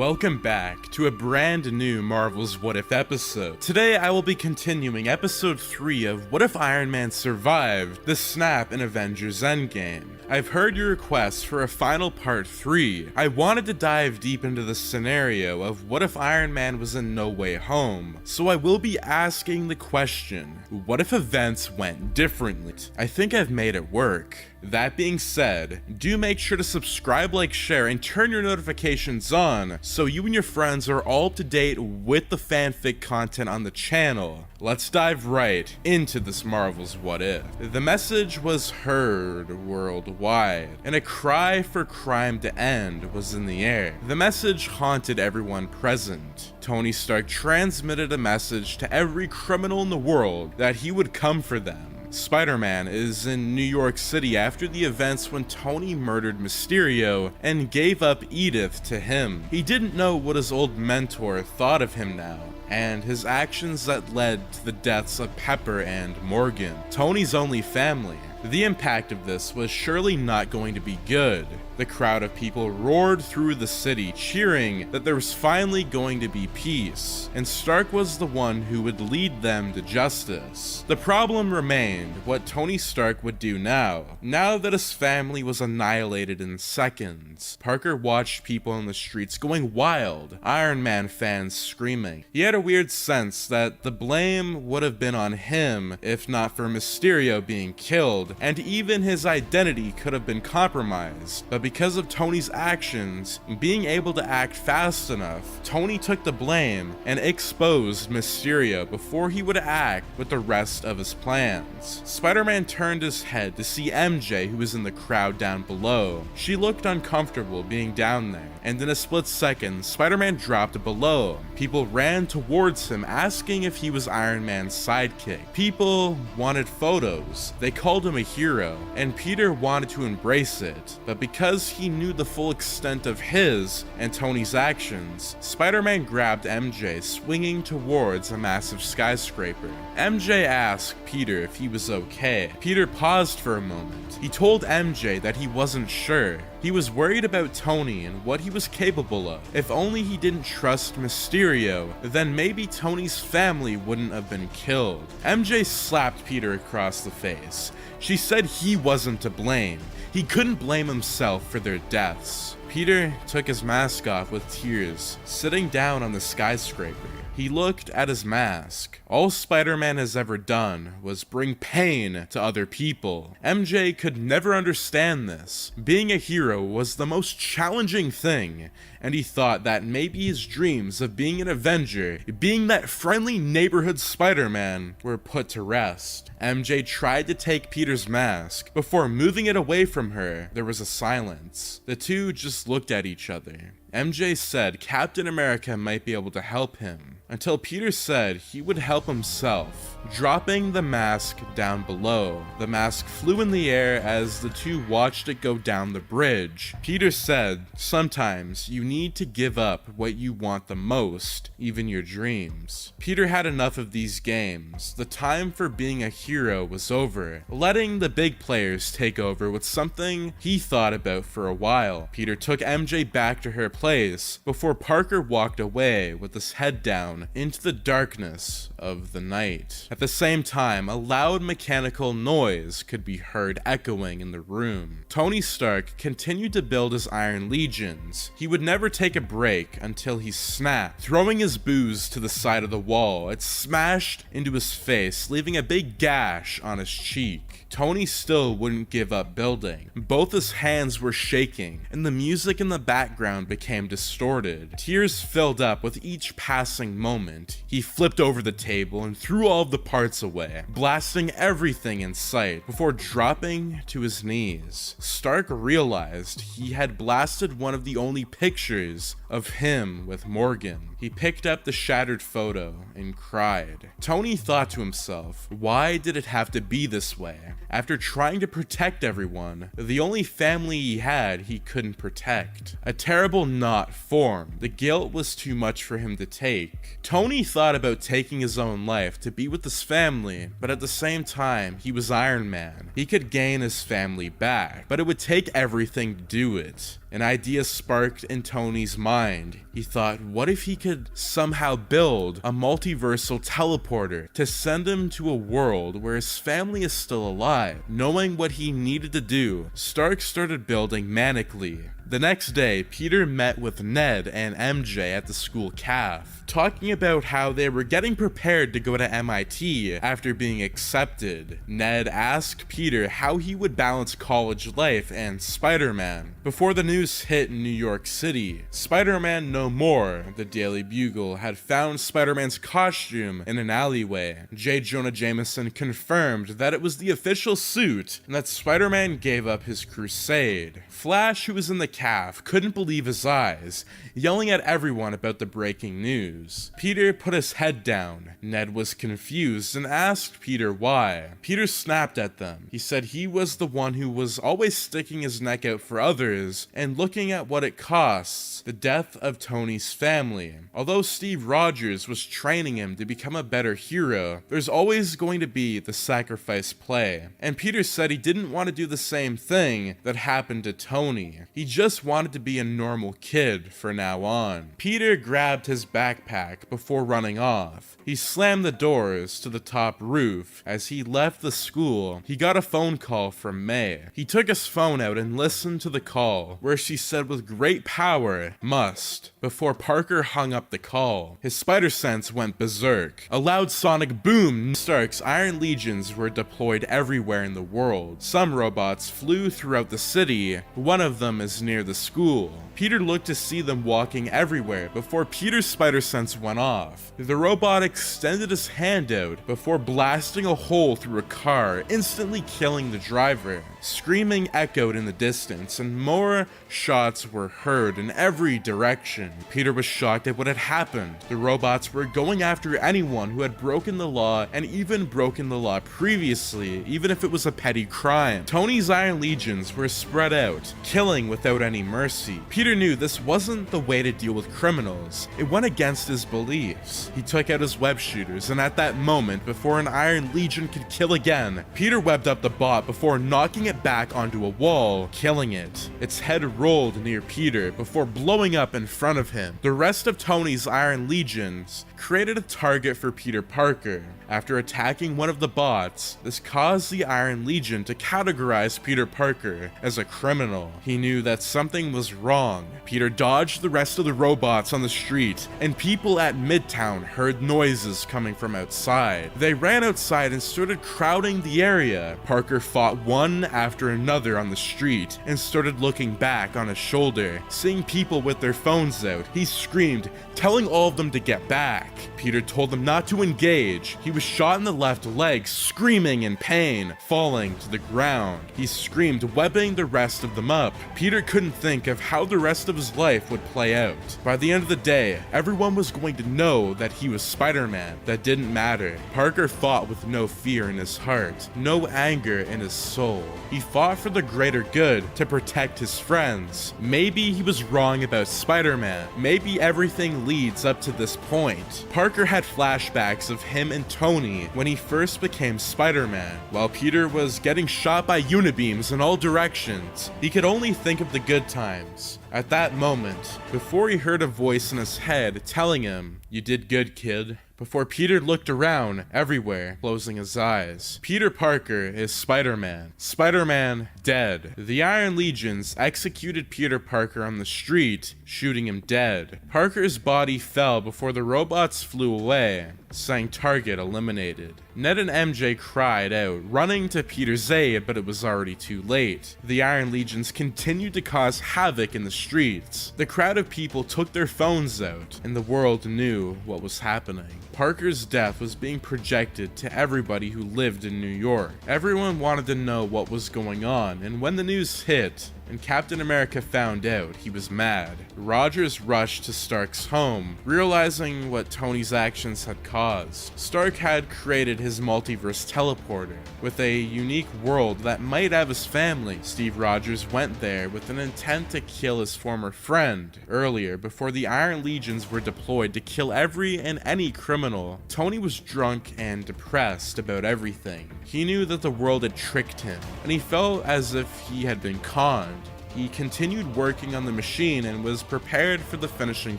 Welcome back to a brand new Marvel's What If episode. Today I will be continuing episode 3 of What If Iron Man Survived the snap in Avengers Endgame. I've heard your requests for a final part 3. I wanted to dive deep into the scenario of what if Iron Man was in No Way Home, so I will be asking the question, what if events went differently? I think I've made it work. That being said, do make sure to subscribe, like, share, and turn your notifications on so you and your friends are all up to date with the fanfic content on the channel. Let's dive right into this Marvel's What If. The message was heard worldwide, and a cry for crime to end was in the air. The message haunted everyone present. Tony Stark transmitted a message to every criminal in the world that he would come for them. Spider-Man is in New York City after the events when Tony murdered Mysterio and gave up Edith to him. He didn't know what his old mentor thought of him now, and his actions that led to the deaths of Pepper and Morgan, Tony's only family. The impact of this was surely not going to be good. The crowd of people roared through the city, cheering that there was finally going to be peace, and Stark was the one who would lead them to justice. The problem remained what Tony Stark would do now that his family was annihilated in seconds. Parker watched people in the streets going wild, Iron Man fans screaming. He had a weird sense that the blame would have been on him if not for Mysterio being killed, and even his identity could have been compromised. But because of Tony's actions, being able to act fast enough, Tony took the blame and exposed Mysterio before he would act with the rest of his plans. Spider-Man turned his head to see MJ, who was in the crowd down below. She looked uncomfortable being down there, and in a split second, Spider-Man dropped below. People ran towards him asking if he was Iron Man's sidekick. People wanted photos. They called him a hero, and Peter wanted to embrace it, but because he knew the full extent of his and Tony's actions, Spider-Man grabbed MJ, swinging towards a massive skyscraper. MJ asked Peter if he was okay. Peter paused for a moment. He told MJ that he wasn't sure. He was worried about Tony and what he was capable of. If only he didn't trust Mysterio, then maybe Tony's family wouldn't have been killed. MJ slapped Peter across the face. She said he wasn't to blame. He couldn't blame himself for their deaths. Peter took his mask off with tears, sitting down on the skyscraper. He looked at his mask. All Spider-Man has ever done was bring pain to other people. MJ could never understand this. Being a hero was the most challenging thing, and he thought that maybe his dreams of being an Avenger, being that friendly neighborhood Spider-Man, were put to rest. MJ tried to take Peter's mask. Before moving it away from her, there was a silence. The two just looked at each other. MJ said Captain America might be able to help him, until Peter said he would help himself, dropping the mask down below. The mask flew in the air as the two watched it go down the bridge. Peter said, "Sometimes you need to give up what you want the most, even your dreams." Peter had enough of these games. The time for being a hero was over. Letting the big players take over was something he thought about for a while. Peter took MJ back to her place before Parker walked away with his head down into the darkness of the night. At the same time, a loud mechanical noise could be heard echoing in the room. Tony Stark continued to build his Iron Legions. He would never take a break until he snapped, throwing his booze to the side of the wall. It smashed into his face, leaving a big gash on his cheek. Tony still wouldn't give up building. Both his hands were shaking, and the music in the background became distorted. Tears filled up with each passing moment. He flipped over the table and threw all of the parts away, blasting everything in sight before dropping to his knees. Stark realized he had blasted one of the only pictures of him with Morgan. He picked up the shattered photo and cried. Tony thought to himself, why did it have to be this way? After trying to protect everyone, the only family he had he couldn't protect. A terrible knot formed. The guilt was too much for him to take. Tony thought about taking his own life to be with his family, but at the same time, he was Iron Man. He could gain his family back, but it would take everything to do it. An idea sparked in Tony's mind. He thought, what if he could somehow build a multiversal teleporter to send him to a world where his family is still alive? Knowing what he needed to do, Stark started building manically. The next day, Peter met with Ned and MJ at the school caf, talking about how they were getting prepared to go to MIT after being accepted. Ned asked Peter how he would balance college life and Spider-Man. Before the news hit in New York City, Spider-Man No More, the Daily Bugle, had found Spider-Man's costume in an alleyway. J. Jonah Jameson confirmed that it was the official suit and that Spider-Man gave up his crusade. Flash, who was in the caf, couldn't believe his eyes, yelling at everyone about the breaking news. Peter put his head down. Ned was confused and asked Peter why. Peter snapped at them. He said he was the one who was always sticking his neck out for others and looking at what it costs, the death of Tony's family. Although Steve Rogers was training him to become a better hero, there's always going to be the sacrifice play. And Peter said he didn't want to do the same thing that happened to Tony. He just wanted to be a normal kid from now on. Peter grabbed his backpack before running off. He slammed the doors to the top roof. As he left the school, he got a phone call from May. He took his phone out and listened to the call, where she said with great power, must, before Parker hung up the call. His spider sense went berserk. A loud sonic boom. Stark's Iron Legions were deployed everywhere in the world. Some robots flew throughout the city. One of them is near the school. Peter looked to see them walking everywhere before Peter's spider sense went off. The robot extended his hand out before blasting a hole through a car, instantly killing the driver. Screaming echoed in the distance, and more shots were heard in every direction. Peter was shocked at what had happened. The robots were going after anyone who had broken the law, and even broken the law previously, even if it was a petty crime. Tony's Iron Legions were spread out, killing without any mercy. Peter knew this wasn't the way to deal with criminals. It went against his beliefs. He took out his web shooters, and at that moment, before an Iron Legion could kill again, Peter webbed up the bot before knocking it back onto a wall, killing it. Its head rolled near Peter before blowing up in front of him. The rest of Tony's Iron Legions created a target for Peter Parker. After attacking one of the bots, this caused the Iron Legion to categorize Peter Parker as a criminal. He knew that something was wrong. Peter dodged the rest of the robots on the street, and people at Midtown heard noises coming from outside. They ran outside and started crowding the area. Parker fought one after another on the street and started looking back on his shoulder. Seeing people with their phones out, he screamed, telling all of them to get back. Peter told them not to engage. He was shot in the left leg, screaming in pain, falling to the ground. He screamed, webbing the rest of them up. Peter couldn't think of how the rest of his life would play out. By the end of the day, everyone was going to know that he was Spider-Man. That didn't matter. Parker fought with no fear in his heart, no anger in his soul. He fought for the greater good, to protect his friends. Maybe he was wrong about Spider-Man. Maybe everything leads up to this point. Parker had flashbacks of him and Tony when he first became Spider-Man. While Peter was getting shot by unibeams in all directions, he could only think of the good times. At that moment, before he heard a voice in his head telling him, "You did good, kid." Before Peter looked around everywhere, closing his eyes. Peter Parker is Spider-Man. Spider-Man dead. The Iron Legions executed Peter Parker on the street, shooting him dead. Parker's body fell before the robots flew away, saying target eliminated. Ned and MJ cried out, running to Peter's aid, but it was already too late. The Iron Legions continued to cause havoc in the streets. The crowd of people took their phones out, and the world knew what was happening. Parker's death was being projected to everybody who lived in New York. Everyone wanted to know what was going on, and when the news hit, and Captain America found out, he was mad. Rogers rushed to Stark's home, realizing what Tony's actions had caused. Stark had created his multiverse teleporter, with a unique world that might have his family. Steve Rogers went there with an intent to kill his former friend. Earlier, before the Iron Legions were deployed to kill every and any criminal, Tony was drunk and depressed about everything. He knew that the world had tricked him, and he felt as if he had been conned. He continued working on the machine and was prepared for the finishing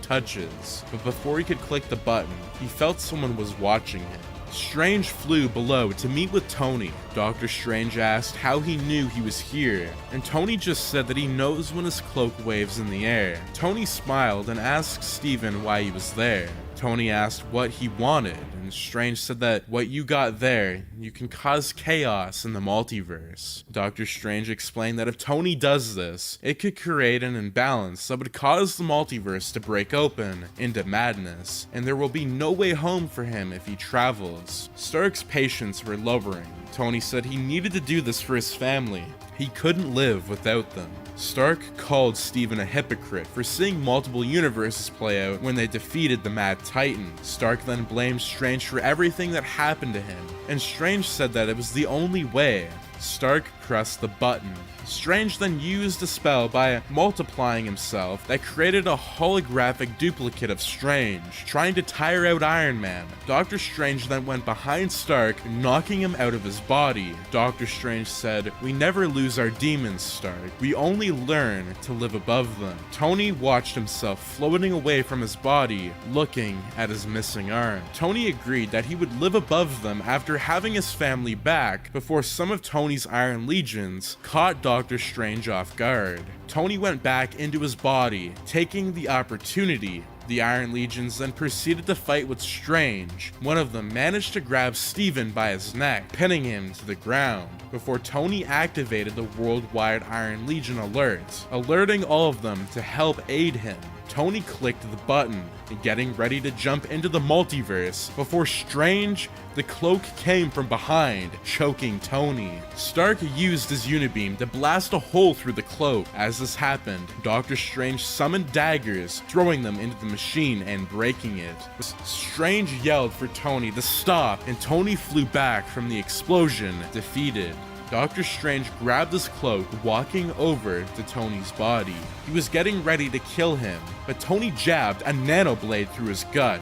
touches, but before he could click the button, he felt someone was watching him. Strange flew below to meet with Tony. Doctor Strange asked how he knew he was here, and Tony just said that he knows when his cloak waves in the air. Tony smiled and asked Steven why he was there. Tony asked what he wanted, and Strange said that what you got there, you can cause chaos in the multiverse. Doctor Strange explained that if Tony does this, it could create an imbalance that would cause the multiverse to break open into madness, and there will be no way home for him if he travels. Stark's patience were lowering. Tony said he needed to do this for his family. He couldn't live without them. Stark called Steven a hypocrite for seeing multiple universes play out when they defeated the Mad Titan. Stark then blamed Strange for everything that happened to him, and Strange said that it was the only way. Stark pressed the button. Strange then used a spell by multiplying himself that created a holographic duplicate of Strange, trying to tire out Iron Man. Doctor Strange then went behind Stark, knocking him out of his body. Doctor Strange said, "We never lose our demons, Stark. We only learn to live above them." Tony watched himself floating away from his body, looking at his missing arm. Tony agreed that he would live above them after having his family back before some of Tony's Iron Legions caught Doctor Strange off guard. Tony went back into his body, taking the opportunity. The Iron Legions then proceeded to fight with Strange. One of them managed to grab Steven by his neck, pinning him to the ground, before Tony activated the worldwide Iron Legion alert, alerting all of them to help aid him. Tony clicked the button, getting ready to jump into the multiverse, before Strange, the cloak came from behind, choking Tony. Stark used his unibeam to blast a hole through the cloak. As this happened, Doctor Strange summoned daggers, throwing them into the machine and breaking it. Strange yelled for Tony to stop, and Tony flew back from the explosion, defeated. Doctor Strange grabbed his cloak, walking over to Tony's body. He was getting ready to kill him, but Tony jabbed a nanoblade through his gut.